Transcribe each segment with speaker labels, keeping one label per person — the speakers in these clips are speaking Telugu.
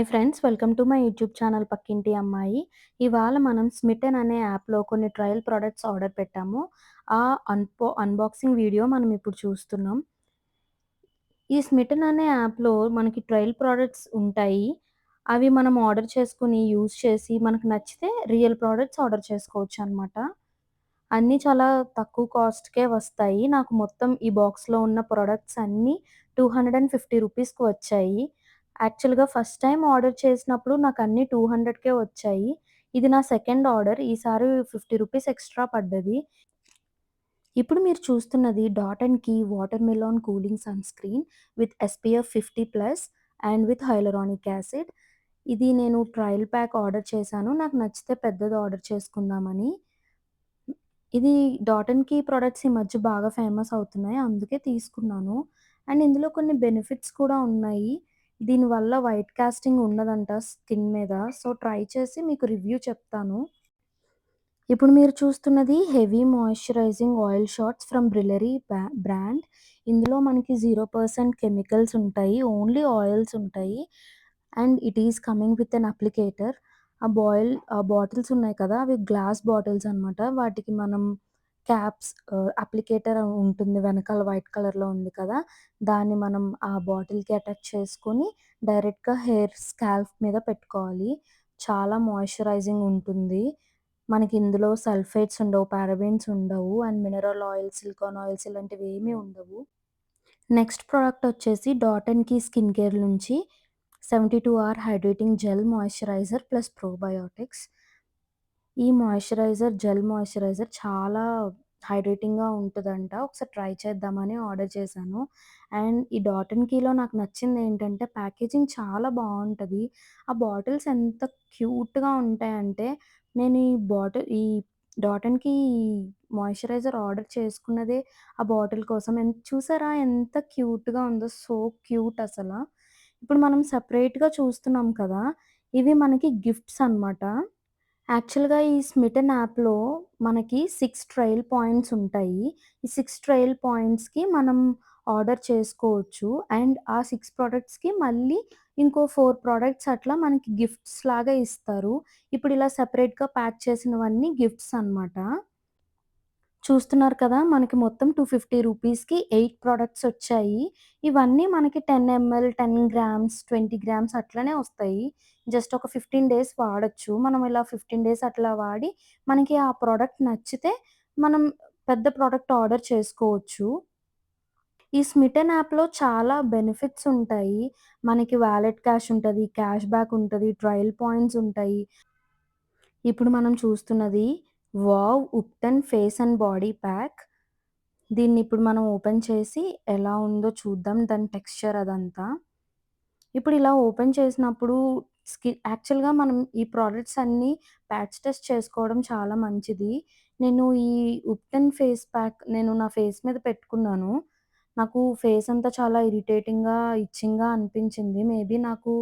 Speaker 1: Hi friends! Welcome to my YouTube channel పక్కింటి అమ్మాయి. ఇవాళ మనం స్మిటన్ అనే యాప్‌లో కొన్ని ట్రయల్ ప్రొడక్ట్స్ ఆర్డర్ పెట్టాము. ఆ అన్బాక్సింగ్ వీడియో మనం ఇప్పుడు చూస్తున్నాం. ఈ స్మిటన్ అనే యాప్‌లో మనకి ట్రయల్ ప్రొడక్ట్స్ ఉంటాయి. అవి మనం ఆర్డర్ చేసుకొని, యూజ్ చేసి మనకు నచ్చితే రియల్ ప్రొడక్ట్స్ ఆర్డర్ చేసుకోవచ్చనమాట. అన్నీ చాలా తక్కువ కాస్ట్‌కే వస్తాయి. నాకు మొత్తం ఈ బాక్స్‌లో ఉన్న ప్రొడక్ట్స్ అన్నీ రూ. 250కి వచ్చాయి. యాక్చువల్‌గా ఫస్ట్ టైమ్ ఆర్డర్ చేసినప్పుడు నాకన్నీ 200కే వచ్చాయి. ఇది నా సెకండ్ ఆర్డర్. ఈసారి రూ. 50 ఎక్స్‌ట్రా పడ్డది. ఇప్పుడు మీరు చూస్తున్నది Dot and Key watermelon cooling sunscreen with SPF 50+ and with hyaluronic acid. ఇది నేను ట్రయల్ ప్యాక్ ఆర్డర్ చేశాను. నాకు నచ్చితే పెద్దది ఆర్డర్ చేసుకుందామని. ఇది డాట్ అండ్ కీ ప్రొడక్ట్స్ ఈ మధ్య బాగా ఫేమస్ అవుతున్నాయి. అందుకే తీసుకున్నాను. అండ్ ఇందులో కొన్ని బెనిఫిట్స్ కూడా ఉన్నాయి. దీనివల్ల వైట్ కాస్టింగ్ ఉండదంట స్కిన్ మీద. సో, ట్రై చేసి మీకు రివ్యూ చెప్తాను. ఇప్పుడు మీరు చూస్తున్నది heavy moisturising oil shots from బ్రిలరీ బ్రాండ్. ఇందులో మనకి 0% కెమికల్స్ ఉంటాయి. ఓన్లీ ఆయిల్స్ ఉంటాయి. And it is coming with an applicator. ఆ బాటిల్స్ ఉన్నాయి కదా! అవి గ్లాస్ బాటిల్స్ అనమాట. వాటికి మనం అప్లికేటర్ ఉంటుంది. వెనకాల వైట్ కలర్‌లో ఉంది కదా! దాన్ని మనం ఆ బాటిల్‌కి అటాచ్ చేసుకొని డైరెక్ట్‌గా స్కాల్ప్ మీద పెట్టుకోవాలి. చాలా మాయిశ్చరైజింగ్ ఉంటుంది. మనకి ఇందులో సల్ఫేట్స్ ఉండవు, పారాబెన్స్ ఉండవు and mineral oils, silicone oils ఇలాంటివి ఏమీ ఉండవు. నెక్స్ట్ ప్రొడక్ట్ వచ్చేసి Dot and Key skin care నుంచి 72 hour hydrating gel moisturiser plus probiotics. ఈ జెల్ మాయిశ్చరైజర్ చాలా హైడ్రేటింగ్‌గా ఉంటదంట. ఒకసారి ట్రై చేద్దామని ఆర్డర్ చేశాను. అండ్ ఈ డాట్ అండ్ కీలో నాకు నచ్చిందేంటంటే ప్యాకేజింగ్ చాలా బావుంటది. ఆ బాటిల్స్ ఎంత క్యూట్‌గా ఉంటాయంటే నేను ఈ dot and key moisturiser order చేసుకున్నదే ఆ బాటిల్ కోసం. చూసారా ఎంత క్యూట్‌గా ఉందో? సో క్యూట్ అసల. ఇప్పుడు మనం సెపరేట్‌గా చూస్తున్నాం కదా! ఇవి మనకి గిఫ్ట్స్ అనమాట. యాక్చువల్‌గా ఈ స్మిటన్ యాప్‌లో మనకి 6 ట్రయల్ పాయింట్స్ ఉంటాయి. ఈ 6 ట్రయల్ పాయింట్స్‌కి మనం ఆర్డర్ చేసుకోవచ్చు. అండ్ ఆ 6 ప్రొడక్ట్స్‌కి మళ్ళీ ఇంకో 4 ప్రొడక్ట్స్ అట్లా మనకి గిఫ్ట్స్ లాగా ఇస్తారు. ఇప్పుడు ఇలా సెపరేట్‌గా ప్యాక్ చేసినవన్నీ గిఫ్ట్స్ అనమాట. చూస్తున్నారు కదా! మనకి మొత్తం రూ. 250కి 8 ప్రొడక్ట్స్ వచ్చాయి. ఇవన్నీ మనకి 10 ఎంఎల్, 10 గ్రామ్స్, 20 గ్రామ్స్ అట్లనే వస్తాయి. జస్ట్ ఒక 15 డేస్ వాడొచ్చు. మనం ఇలా 15 డేస్ అట్లా వాడి, మనకి ఆ ప్రొడక్ట్ నచ్చితే మనం పెద్ద ప్రొడక్ట్ ఆర్డర్ చేసుకోవచ్చు. ఈ స్మిటన్ యాప్‌లో చాలా బెనిఫిట్స్ ఉంటాయి. మనకి వాలెట్ క్యాష్ ఉంటది, క్యాష్ బ్యాక్ ఉంటది, ట్రయల్ పాయింట్స్ ఉంటాయి. ఇప్పుడు మనం చూస్తున్నది wow! Ubtan face and body pack. దీన్నిప్పుడు మనం ఓపెన్ చేసి ఎలా ఉందో చూద్దాం. దాని టెక్స్చర్ అదంతా. ఇప్పుడు ఇలా ఓపెన్ చేసినప్పుడు యాక్చువల్‌గా మనం ఈ ప్రొడక్ట్స్ అన్నీ ప్యాచ్ టెస్ట్ చేసుకోవడం చాలా మంచిది. నేను ఈ ఉప్టన్ ఫేస్ ప్యాక్ నేను నా ఫేస్ మీద పెట్టుకున్నాను. నాకు ఫేస్ అంతా చాలా ఇరిటేటింగ్‌గా, ఇచ్చింగ్‌గా అనిపించింది. మేబీ నాకు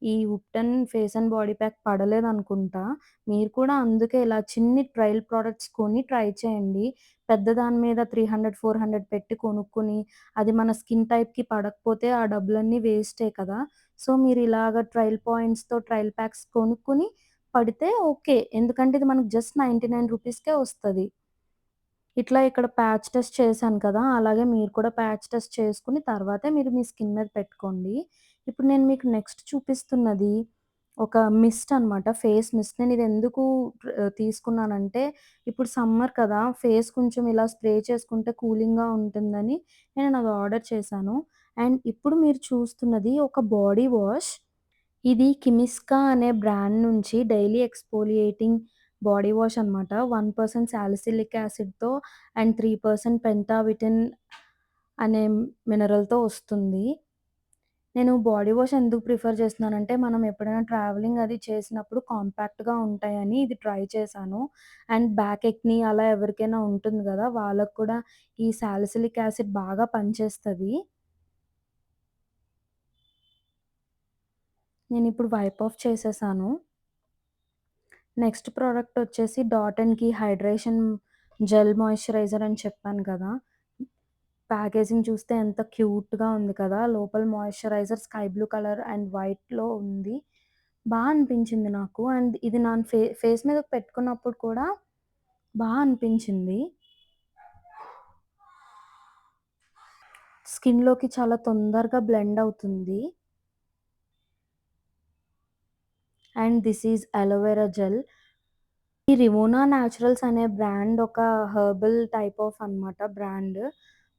Speaker 1: ఈ ubtan face and body pack పడలేదనుకుంటా. మీరు కూడా అందుకే ఇలా చిన్ని ట్రయల్ ప్రొడక్ట్స్ కొని ట్రై చేయండి. పెద్ద దాని మీద 300, 400 పెట్టి కొనుక్కొని అది మన స్కిన్ టైప్‌కి పడకపోతే ఆ డబ్బులన్నీ వేస్టే కదా! సో, మీరిలాగ ట్రయల్ పాయింట్స్‌తో ట్రయల్ ప్యాక్స్ కొనుక్కొని పడితే ఓకే. ఎందుకంటే ఇది మనకు జస్ట్ రూ. 99కే వస్తది. ఇట్లా ఇక్కడ ప్యాచ్ టెస్ట్ చేశాను కదా! అలాగే మీరు కూడా ప్యాచ్ టెస్ట్ చేసుకొని తర్వాతే మీరు మీ స్కిన్ మీద పెట్టుకోండి. ఇప్పుడు నేను మీకు నెక్స్ట్ చూపిస్తున్నది ఒక మిస్ట్ అనమాట. Face mist. నేనిది ఎందుకు తీసుకున్నానంటే ఇప్పుడు సమ్మర్ కదా! ఫేస్ కొంచెం ఇలా స్ప్రే చేసుకుంటే కూలింగ్‌గా ఉంటుందని నేనది ఆర్డర్ చేశాను. అండ్ ఇప్పుడు మీరు చూస్తున్నది ఒక బాడీ వాష్. ఇది కిమిస్కా అనే బ్రాండ్ నుంచి డైలీ ఎక్స్ఫోలియేటింగ్ బాడీ వాష్ అనమాట. 1% సాలిసిలిక్ యాసిడ్‌తో అండ్ 3% పెంటావిటిన్ అనే మినరల్‌తో వస్తుంది. నేను బాడీ వాష్ ఎందుకు ప్రిఫర్ చేస్తున్నానంటే, మనం ఎప్పుడైనా ట్రావెలింగ్ అది చేసినప్పుడు కాంపాక్ట్‌గా ఉంటాయని ఇది ట్రై చేశాను. అండ్ బ్యాక్ ఎక్నీ అలా ఎవరికైనా ఉంటుంది గదా! వాళ్ళకి కూడా ఈ సాలిసిలిక్ యాసిడ్ బాగా పనిచేస్తది. నేనిప్పుడు వైప్ ఆఫ్ చేసేసాను. నెక్స్ట్ ప్రొడక్ట్ వచ్చేసి Dot and Key hydration gel moisturiser అని చెప్పాను కదా! ప్యాకేజింగ్ చూస్తే ఎంత క్యూట్‌గా ఉంది కదా! లోపల moisturiser sky blue colour and వైట్‌లో ఉంది. అనిపించింది నాకు. అండ్ ఇది నా ఫేస్ మీదకి పెట్టుకున్నప్పుడు కూడా అనిపించింది. స్కిన్‌లోకి చాలా తొందరగా బ్లెండ్ అవుతుంది. And this is aloe vera gel. ఈ రిమోనా న్యాచురల్స్ అనే బ్రాండ్ ఒక హెర్బల్ టైప్ ఆఫ్ అనమాట బ్రాండ్.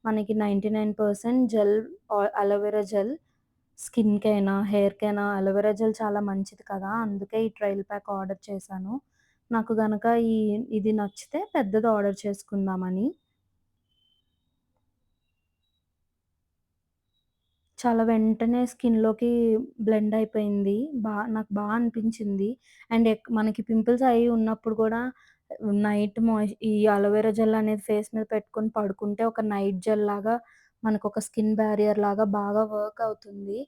Speaker 1: మనకి 99% జెల్ అలోవెరా జెల్ స్కిన్‌కైనా, హెయిర్‌కైనా అలోవెరా జెల్ చాలా మంచిది కదా! అందుకే ఈ ట్రైల్ ప్యాక్ ఆర్డర్ చేశాను. నాకు గనక ఇది నచ్చితే పెద్దది ఆర్డర్ చేసుకుందామని. చాలా వెంటనే స్కిన్‌లోకి బ్లెండ్ అయిపోయింది. నాకు అనిపించింది. అండ్ మనకి పింపుల్స్ అయి ఉన్నప్పుడు గూడా నైట్ ఈ అలోవెరా జెల్ అనేది ఫేస్ మీద పెట్టుకొని పడుకుంటే ఒక నైట్ జెల్ లాగా మనకొక స్కిన్ బ్యారియర్ లాగా బాగా వర్క్ అవుతుంది.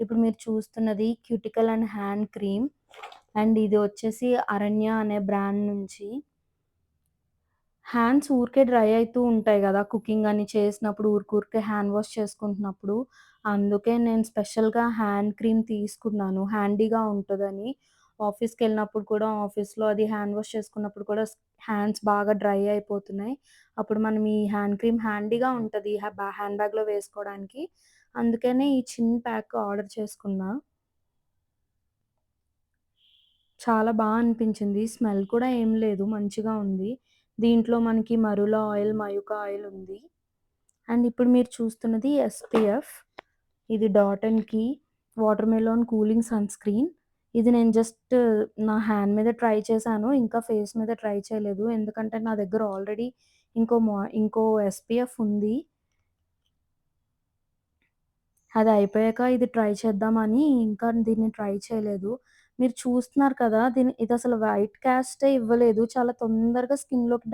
Speaker 1: ఇప్పుడు మీరు చూస్తున్నది cuticle and hand cream. And ఇది వచ్చేసి అరణ్య అనే బ్రాండ్ నుంచి. హ్యాండ్స్ ఊరికే డ్రై అయితూ ఉంటాయి గదా! కుకింగ్ అని చేసినప్పుడు ఊరికే హ్యాండ్ వాష్ చేసుకుంటున్నప్పుడు. అందుకే నేను స్పెషల్‌గా హ్యాండ్ క్రీమ్ తీసుకున్నాను. హ్యాండీగా ఉంటదని. ఆఫీస్‌కెళ్ళినప్పుడు కూడా ఆఫీస్‌లో అది హ్యాండ్ వాష్ చేసుకున్నప్పుడు కూడా హ్యాండ్స్ బాగా డ్రై అయిపోతున్నాయి. అప్పుడు మనం ఈ హ్యాండ్ క్రీమ్ హ్యాండీగా ఉంటది. హ్యాండ్ బ్యాగ్‌లో వేసుకోవడానికి. అందుకనే ఈ చిన్న ప్యాక్ ఆర్డర్ చేసుకున్నా. చాలా అనిపించింది. స్మెల్ కూడా ఏం లేదు. మంచిగా ఉంది. దీంట్లో మనకి మరుల ఆయిల్, మయూకా ఆయిల్ ఉంది. అండ్ ఇప్పుడు మీరు చూస్తున్నది ఎస్‌పీఎఫ్. ఇది Dot and Key watermelon cooling sunscreen. ఇది నేను జస్ట్ నా హ్యాండ్ మీద ట్రై చేశాను. ఇంకా ఫేస్ మీద ట్రై చేయలేదు. ఎందుకంటే నా దగ్గర ఆల్రెడీ ఇంకో ఎస్‌పీఎఫ్ ఉంది. అది అయిపోయాక ఇది ట్రై చేద్దామని ఇంకా దీన్ని ట్రై చేయలేదు. మీరు చూస్తున్నారు కదా! ఇదసలు వైట్ కాస్టే ఇవ్వలేదు. చాలా తొందరగా స్కిన్‌లోకి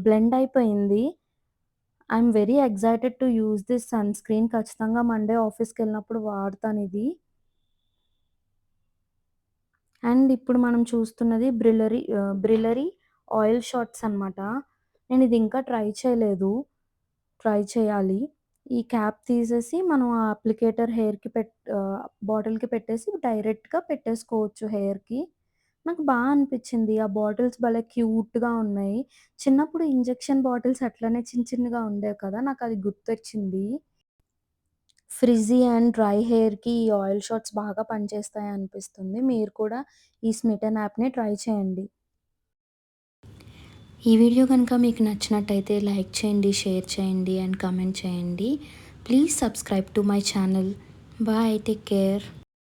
Speaker 1: బ్లెండ్ అయిపోయింది. I'm very excited to use this sunscreen. ఖచ్చితంగా మండే ఆఫీస్‌కెళ్ళినప్పుడు వాడతానిది. అండ్ ఇప్పుడు మనం చూస్తున్నది బ్రిల్లరీ ఆయిల్ షాట్స్ అనమాట. నేనిది ఇంకా ట్రై చేయలేదు. ట్రై చేయాలి. ఈ క్యాప్ తీసేసి మనం ఆ అప్లికేటర్ బాటిల్‌కి పెట్టేసి డైరెక్ట్‌గా పెట్టేసుకోవచ్చు హెయిర్‌కి. నాకు అనిపిచ్చింది. ఆ బాటిల్స్ భలే క్యూట్‌గా ఉన్నాయి. చిన్నప్పుడు ఇంజెక్షన్ బాటిల్స్ అట్లనే చిన్నగా ఉండేవి కదా! నాకది గుర్తొచ్చింది. ఫ్రిజ్జీ అండ్ డ్రై హెయిర్‌కి ఈ ఆయిల్ షాట్స్ బాగా పనిచేస్తాయనిపిస్తుంది. మీరు కూడా ఈ స్మిటన్ యాప్‌ని ట్రై చేయండి. ఈ వీడియో గనుక మీకు నచ్చినట్టయితే లైక్ చేయండి, షేర్ చేయండి అండ్ కామెంట్ చేయండి. Please subscribe to my channel. Bye. Take care.